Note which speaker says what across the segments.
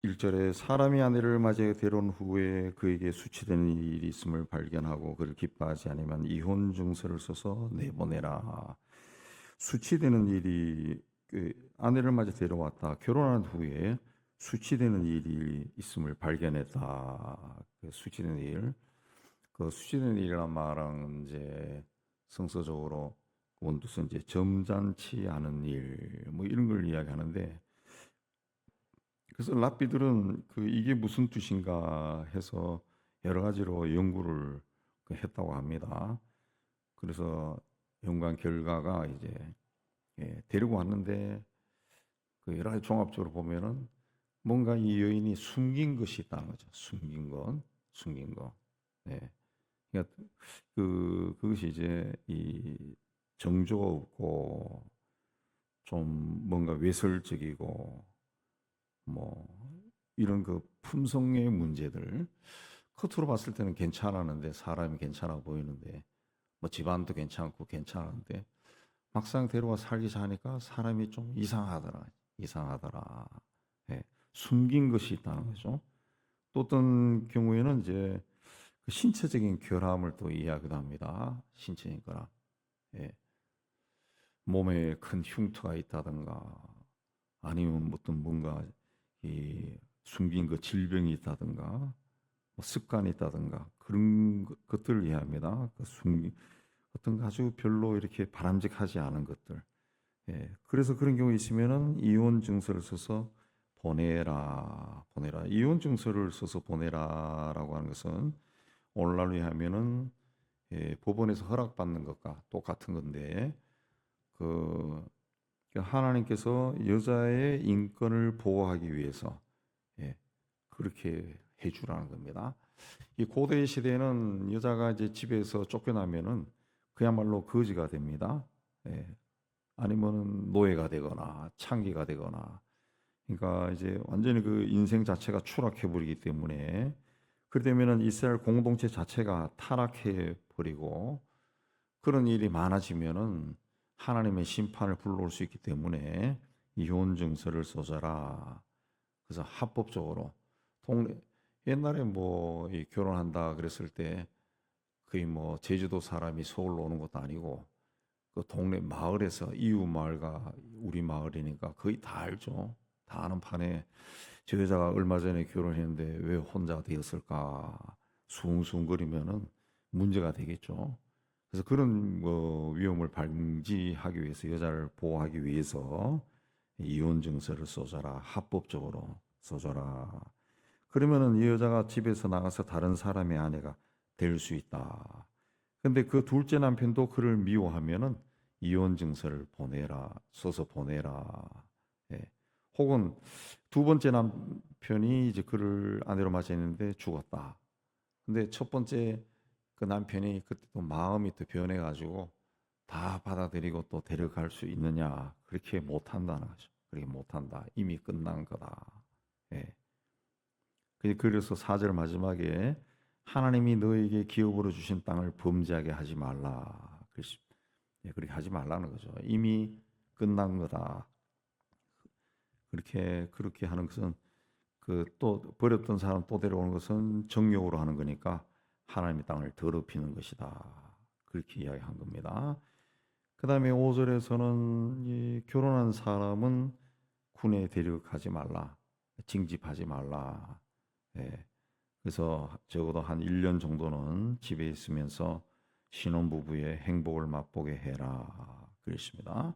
Speaker 1: 1절에 사람이 아내를 맞이해 데려온 후에 그에게 수치되는 일이 있음을 발견하고 그를 기뻐하지 않으면 이혼 증서를 써서 내보내라. 수치되는 일이 아내를 맞이 데려왔다. 결혼한 후에 수치되는 일이 있음을 발견했다. 수치되는 일. 그 수치되는 일이란 말은 이제 성서적으로 원두서 이제 점잖지 않은 일, 뭐 이런 걸 이야기하는데, 그래서 랍비들은 이게 무슨 뜻인가 해서 여러 가지로 연구를 했다고 합니다. 그래서 연구한 결과가 이제 데리고 왔는데 여러 가지 종합적으로 보면은 뭔가 이 여인이 숨긴 것이 있다는 거죠. 숨긴 것, 숨긴 것. 예. 그러니까 그것이 이제 이 정조가 없고 좀 뭔가 외설적이고 뭐 이런 품성의 문제들, 겉으로 봤을 때는 괜찮았는데, 사람이 괜찮아 보이는데 뭐 집안도 괜찮고 괜찮은데 막상 데려와 살기 시작하니까 사람이 좀 이상하더라. 예, 숨긴 것이 있다는 거죠. 또 어떤 경우에는 이제 신체적인 결함을 또 이야기도 합니다. 신체적인 결함. 예, 몸에 큰 흉터가 있다든가 아니면 어떤 뭔가 이 숨긴 질병이 있다든가 습관이 있다든가 그런 것들을 이해합니다. 어떤 아주 별로 이렇게 바람직하지 않은 것들. 예, 그래서 그런 경우 있으면은 이혼 증서를 써서 보내라. 이혼 증서를 써서 보내라라고 하는 것은 오늘날로 하면은 법원에서 허락받는 것과 똑같은 건데, 그 하나님께서 여자의 인권을 보호하기 위해서 그렇게 해주라는 겁니다. 이 고대 시대에는 여자가 이제 집에서 쫓겨나면은 그야말로 거지가 됩니다. 예. 아니면 노예가 되거나 창기가 되거나, 그러니까 이제 완전히 인생 자체가 추락해 버리기 때문에, 그러면은 이스라엘 공동체 자체가 타락해 버리고 그런 일이 많아지면은 하나님의 심판을 불러올 수 있기 때문에 이혼 증서를 써줘라. 그래서 합법적으로 동네 옛날에 결혼한다 그랬을 때 거의 제주도 사람이 서울로 오는 것도 아니고 그 동네 마을에서 이웃 마을과 우리 마을이니까 거의 다 알죠. 다 아는 판에 저 여자가 얼마 전에 결혼했는데 왜 혼자 되었을까 숭숭거리면은 문제가 되겠죠. 그래서 그런 위험을 방지하기 위해서 여자를 보호하기 위해서 이혼 증서를 써줘라. 합법적으로 써줘라. 그러면은 이 여자가 집에서 나가서 다른 사람의 아내가 될 수 있다. 근데 그 둘째 남편도 그를 미워하면은 이혼 증서를 써서 보내라. 예. 혹은 두 번째 남편이 이제 그를 아내로 맞이했는데 죽었다. 근데 첫 번째 그 남편이 그때 또 마음이 또 변해가지고 다 받아들이고 또 데려갈 수 있느냐? 그렇게 못한다는 거죠. 그렇게 못한다. 이미 끝난 거다. 예. 그래서 4절 마지막에 하나님이 너에게 기업으로 주신 땅을 범죄하게 하지 말라. 그렇게 하지 말라는 거죠. 이미 끝난 거다. 그렇게 하는 것은 또 버렸던 사람 또 데려오는 것은 정욕으로 하는 거니까 하나님의 땅을 더럽히는 것이다. 그렇게 이야기한 겁니다. 그 다음에 5절에서는 이 결혼한 사람은 군에 데려가지 말라. 징집하지 말라. 예. 그래서 적어도 한 1년 정도는 집에 있으면서 신혼부부의 행복을 맛보게 해라. 그랬습니다.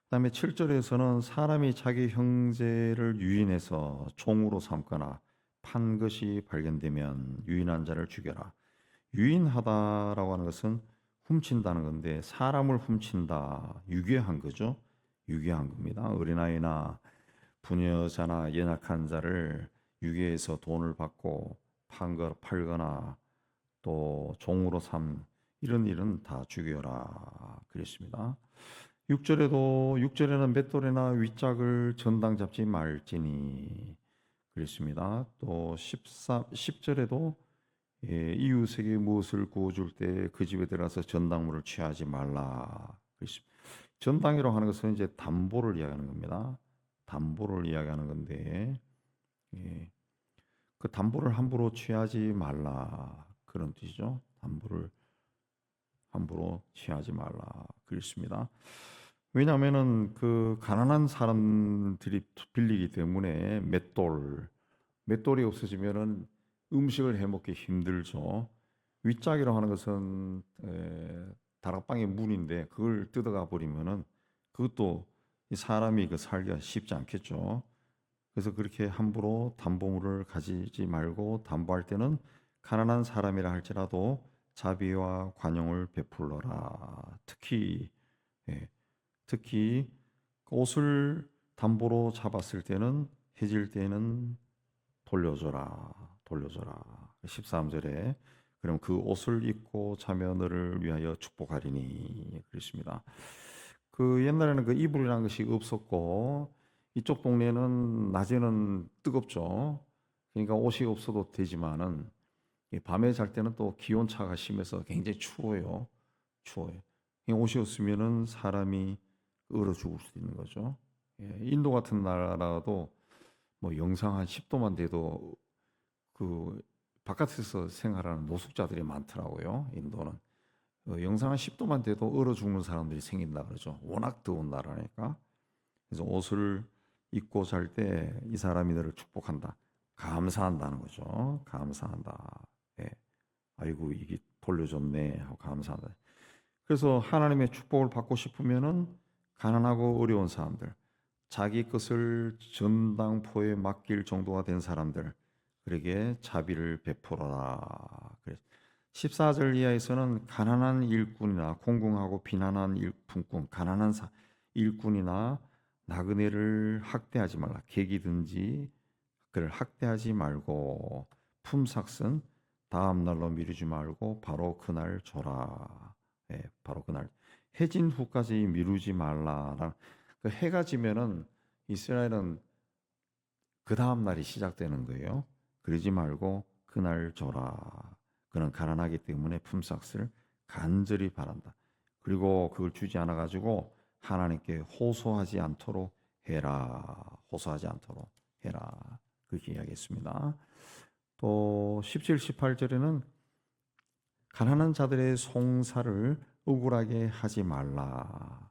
Speaker 1: 그다음에 7절에서는 사람이 자기 형제를 유인해서 종으로 삼거나 판 것이 발견되면 유인한 자를 죽여라. 유인하다라고 하는 것은 훔친다는 건데, 사람을 훔친다, 유괴한 거죠. 유괴한 겁니다. 어린아이나 부녀자나 연약한 자를 유괴해서 돈을 받고 팔거나 또 종으로 삼 이런 일은 다 죽여라 그랬습니다. 6절에는 맷돌이나 윗짝을 전당 잡지 말지니 그랬습니다. 또 10절에도 이웃에게 무엇을 구워줄 때 그 집에 들어가서 전당물을 취하지 말라 그랬습니다. 전당이라고 하는 것은 이제 담보를 이야기하는 겁니다. 담보를 이야기하는 건데, 예. 그 담보를 함부로 취하지 말라 그런 뜻이죠. 담보를 함부로 취하지 말라 그랬습니다. 왜냐하면은 그 가난한 사람들이 빌리기 때문에 맷돌이 없어지면은 음식을 해 먹기 힘들죠. 윗짝이라고 하는 것은 다락방의 문인데 그걸 뜯어가 버리면은 그것도 이 사람이 그 살기가 쉽지 않겠죠. 그래서 그렇게 함부로 담보물을 가지지 말고 담보할 때는 가난한 사람이라 할지라도 자비와 관용을 베풀어라. 예, 특히 옷을 담보로 잡았을 때는 해질 때는 돌려줘라. 13절에 그럼 그 옷을 입고 자며 너를 위하여 축복하리니 그랬습니다. 그 옛날에는 그 이불이라는 것이 없었고 이쪽 동네는 낮에는 뜨겁죠. 그러니까 옷이 없어도 되지만은 이 밤에 잘 때는 또 기온차가 심해서 굉장히 추워요. 이 옷이 없으면은 사람이 얼어 죽을 수도 있는 거죠. 예, 인도 같은 나라도 뭐 영상 한 10도만 돼도 그 바깥에서 생활하는 노숙자들이 많더라고요. 인도는 영상 한 10도만 돼도 얼어 죽는 사람들이 생긴다 그러죠. 워낙 더운 나라니까. 그래서 옷을 입고 잘 때 이 사람이 너를 축복한다. 감사한다는 거죠. 감사한다. 예. 아이고 이게 돌려줬네 하고 감사한다. 그래서 하나님의 축복을 받고 싶으면은 가난하고 어려운 사람들, 자기 것을 전당포에 맡길 정도가 된 사람들, 그에게 자비를 베풀어라. 그래서 14절 이하에서는 가난한 일꾼이나 공공하고 비난한 일꾼, 일꾼이나 나그네를 학대하지 말라. 객이든지 그를 학대하지 말고 품삯은 다음 날로 미루지 말고 바로 그날 줘라. 예, 바로 그날 해진 후까지 미루지 말라. 그 해가 지면은 이스라엘은 그 다음 날이 시작되는 거예요. 그러지 말고 그날 줘라. 그는 가난하기 때문에 품삯을 간절히 바란다. 그리고 그걸 주지 않아 가지고 하나님께 호소하지 않도록 해라. 호소하지 않도록 해라. 그렇게 이야기했습니다. 또 17, 18절에는 가난한 자들의 송사를 억울하게 하지 말라.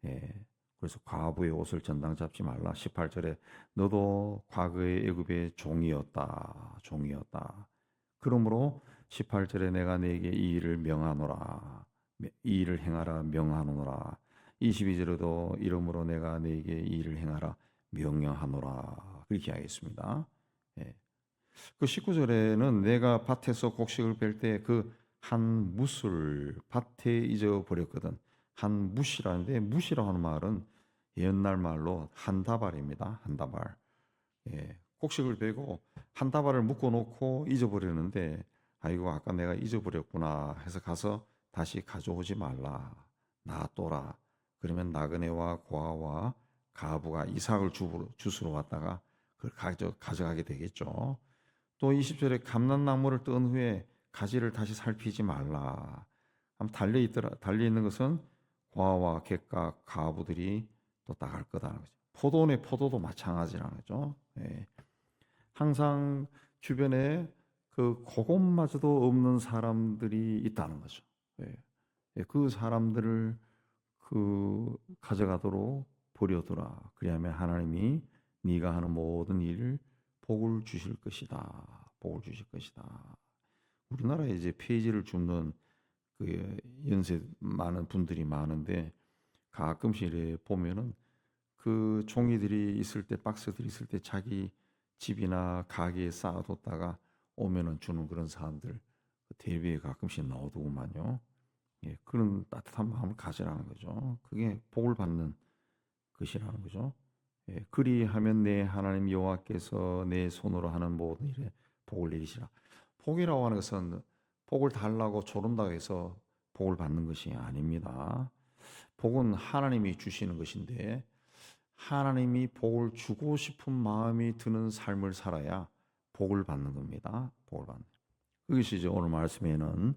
Speaker 1: 예. 그래서 과부의 옷을 전당 잡지 말라. 18절에 너도 과거의 애굽의 종이었다. 그러므로 18절에 내가 네게 이 일을 명하노라. 이 일을 행하라 명하노라. 22절에도 이러므로 내가 네게 이 일을 행하라 명령하노라. 그렇게 하겠습니다. 예. 그 19절에는 내가 밭에서 곡식을 뺄 때 그 한 뭇을 밭에 잊어버렸거든. 한 뭇이라는데 뭇이라고 하는 말은 옛날 말로 한 다발입니다. 한 다발. 예, 곡식을 베고 한 다발을 묶어 놓고 잊어버렸는데 아이고 아까 내가 잊어버렸구나 해서 가서 다시 가져오지 말라. 놔둬라. 그러면 나그네와 고아와 가부가 이삭을 주스러 왔다가 그걸 가져가게 되겠죠. 또 20절에 감람나무를 뜬 후에 가지를 다시 살피지 말라. 달려 있는 것은 고아와 객과 가부들이 또 나갈 거다는 거죠. 포도도 마찬가지라는 거죠. 예. 항상 주변에 그것마저도 없는 사람들이 있다는 거죠. 예. 예, 그 사람들을 가져가도록 버려두라. 그리하면 하나님이 네가 하는 모든 일을 복을 주실 것이다. 복을 주실 것이다. 우리나라에 이제 폐지를 줍는 그 연세 많은 분들이 많은데 가끔씩 이렇게 보면은 그 종이들이 있을 때 박스들이 있을 때 자기 집이나 가게에 쌓아뒀다가 오면은 주는 그런 사람들 텔레비에 가끔씩 나오더구만요. 예, 그런 따뜻한 마음을 가지라는 거죠. 그게 복을 받는 것이라는 거죠. 예, 그리하면 내 하나님 여호와께서 내 손으로 하는 모든 일에 복을 내리시라. 복이라고 하는 것은 복을 달라고 조른다고 해서 복을 받는 것이 아닙니다. 복은 하나님이 주시는 것인데 하나님이 복을 주고 싶은 마음이 드는 삶을 살아야 복을 받는 겁니다. 복을 받는. 그것이 이제 오늘 말씀에는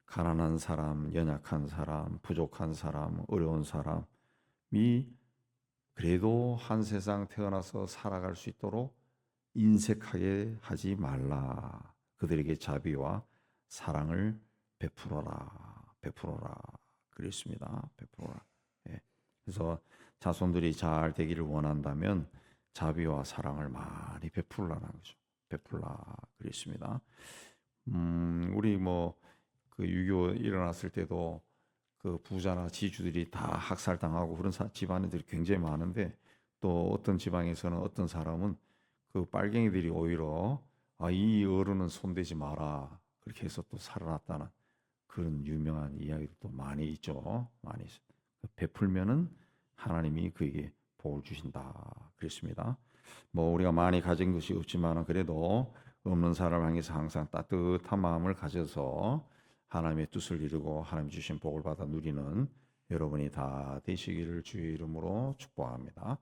Speaker 1: 가난한 사람, 연약한 사람, 부족한 사람, 어려운 사람이 그래도 한 세상 태어나서 살아갈 수 있도록 인색하게 하지 말라. 그들에게 자비와 사랑을 베풀어라. 그랬습니다. 베풀어라. 예. 그래서 자손들이 잘 되기를 원한다면 자비와 사랑을 많이 베풀라는 거죠. 베풀라 그랬습니다. 우리 뭐 그 유교 일어났을 때도 그 부자나 지주들이 다 학살당하고 그런 집안들이 굉장히 많은데 또 어떤 지방에서는 어떤 사람은 그 빨갱이들이 오히려 이 어른은 손대지 마라 그렇게 해서 또 살아났다는 그런 유명한 이야기도 많이 있죠. 많이 있어요. 베풀면은 하나님이 그에게 복을 주신다 그랬습니다. 뭐 우리가 많이 가진 것이 없지만 그래도 없는 사람을 향해서 항상 따뜻한 마음을 가져서 하나님의 뜻을 이루고 하나님 주신 복을 받아 누리는 여러분이 다 되시기를 주의 이름으로 축복합니다.